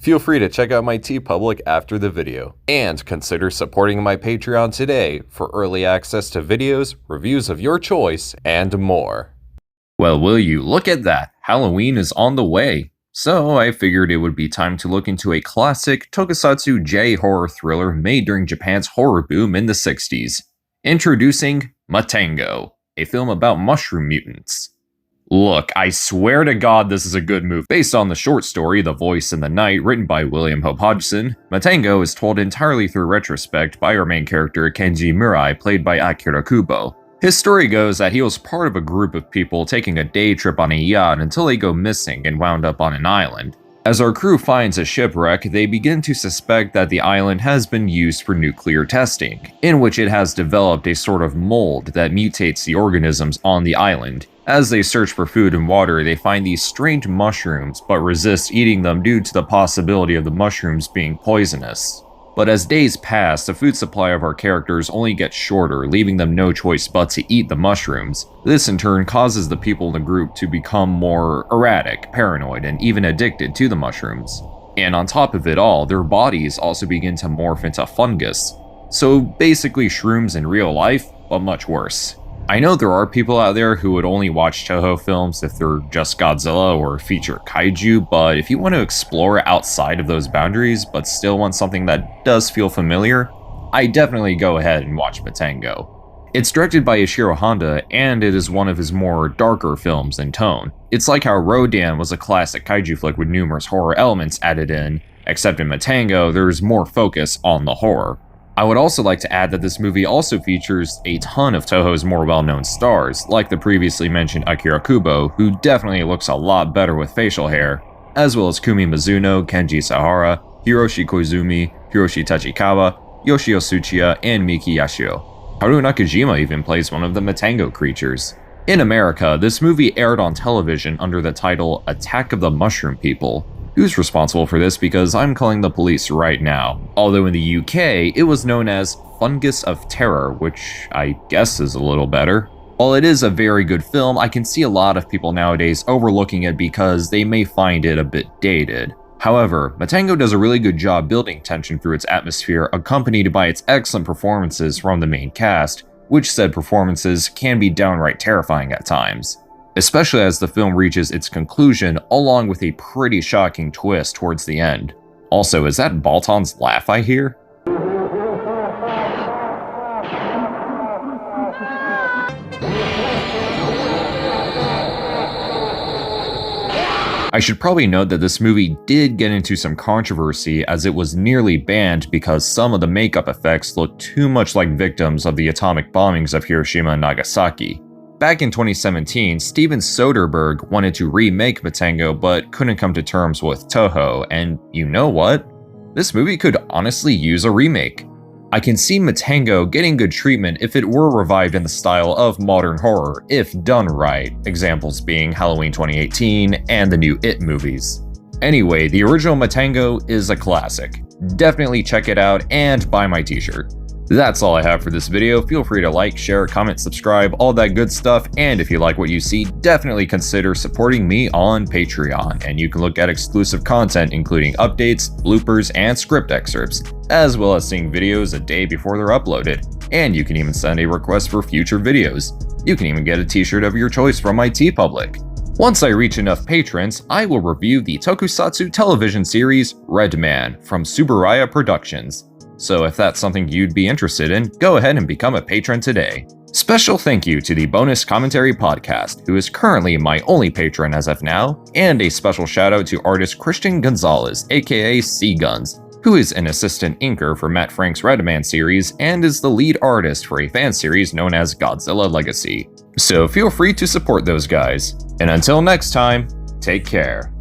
Feel free to check out my TeePublic after the video, and consider supporting my Patreon today for early access to videos, reviews of your choice, and more. Well, will you look at that, Halloween is on the way. So I figured it would be time to look into a classic Tokusatsu J-horror thriller made during Japan's horror boom in the 60s. Introducing Matango, a film about mushroom mutants. Look, I swear to God this is a good movie. Based on the short story The Voice in the Night, written by William Hope Hodgson, Matango is told entirely through retrospect by our main character Kenji Murai, played by Akira Kubo. His story goes that he was part of a group of people taking a day trip on a yacht until they go missing and wound up on an island. As our crew finds a shipwreck, they begin to suspect that the island has been used for nuclear testing, in which it has developed a sort of mold that mutates the organisms on the island. As they search for food and water, they find these strange mushrooms, but resist eating them due to the possibility of the mushrooms being poisonous. But as days pass, the food supply of our characters only gets shorter, leaving them no choice but to eat the mushrooms. This in turn causes the people in the group to become more erratic, paranoid, and even addicted to the mushrooms. And on top of it all, their bodies also begin to morph into fungus. So basically shrooms in real life, but much worse. I know there are people out there who would only watch Toho films if they're just Godzilla or feature kaiju, but if you want to explore outside of those boundaries but still want something that does feel familiar, I definitely go ahead and watch Matango. It's directed by Ishiro Honda, and it is one of his more darker films in tone. It's like how Rodan was a classic kaiju flick with numerous horror elements added in, except in Matango there's more focus on the horror. I would also like to add that this movie also features a ton of Toho's more well-known stars, like the previously mentioned Akira Kubo, who definitely looks a lot better with facial hair, as well as Kumi Mizuno, Kenji Sahara, Hiroshi Koizumi, Hiroshi Tachikawa, Yoshio Tsuchiya, and Miki Yashio. Haru Nakajima even plays one of the Matango creatures. In America, this movie aired on television under the title Attack of the Mushroom People. Who's responsible for this, because I'm calling the police right now. Although in the UK, it was known as Fungus of Terror, which I guess is a little better. While it is a very good film, I can see a lot of people nowadays overlooking it because they may find it a bit dated. However, Matango does a really good job building tension through its atmosphere, accompanied by its excellent performances from the main cast, which said performances can be downright terrifying at times. Especially as the film reaches its conclusion, along with a pretty shocking twist towards the end. Also, is that Balton's laugh I hear? I should probably note that this movie did get into some controversy, as it was nearly banned because some of the makeup effects looked too much like victims of the atomic bombings of Hiroshima and Nagasaki. Back in 2017, Steven Soderbergh wanted to remake Matango but couldn't come to terms with Toho, and you know what? This movie could honestly use a remake. I can see Matango getting good treatment if it were revived in the style of modern horror, if done right, examples being Halloween 2018 and the new It movies. Anyway, the original Matango is a classic. Definitely check it out and buy my t-shirt. That's all I have for this video. Feel free to like, share, comment, subscribe, all that good stuff, and if you like what you see, definitely consider supporting me on Patreon, and you can look at exclusive content including updates, bloopers, and script excerpts, as well as seeing videos a day before they're uploaded, and you can even send a request for future videos. You can even get a t-shirt of your choice from my TeePublic. Once I reach enough patrons, I will review the Tokusatsu television series Red Man from Tsuburaya Productions. So if that's something you'd be interested in, go ahead and become a patron today. Special thank you to the Bonus Commentary Podcast, who is currently my only patron as of now, and a special shout out to artist Christian Gonzalez, aka Seaguns, who is an assistant inker for Matt Frank's Red Man series and is the lead artist for a fan series known as Godzilla Legacy. So feel free to support those guys. And until next time, take care.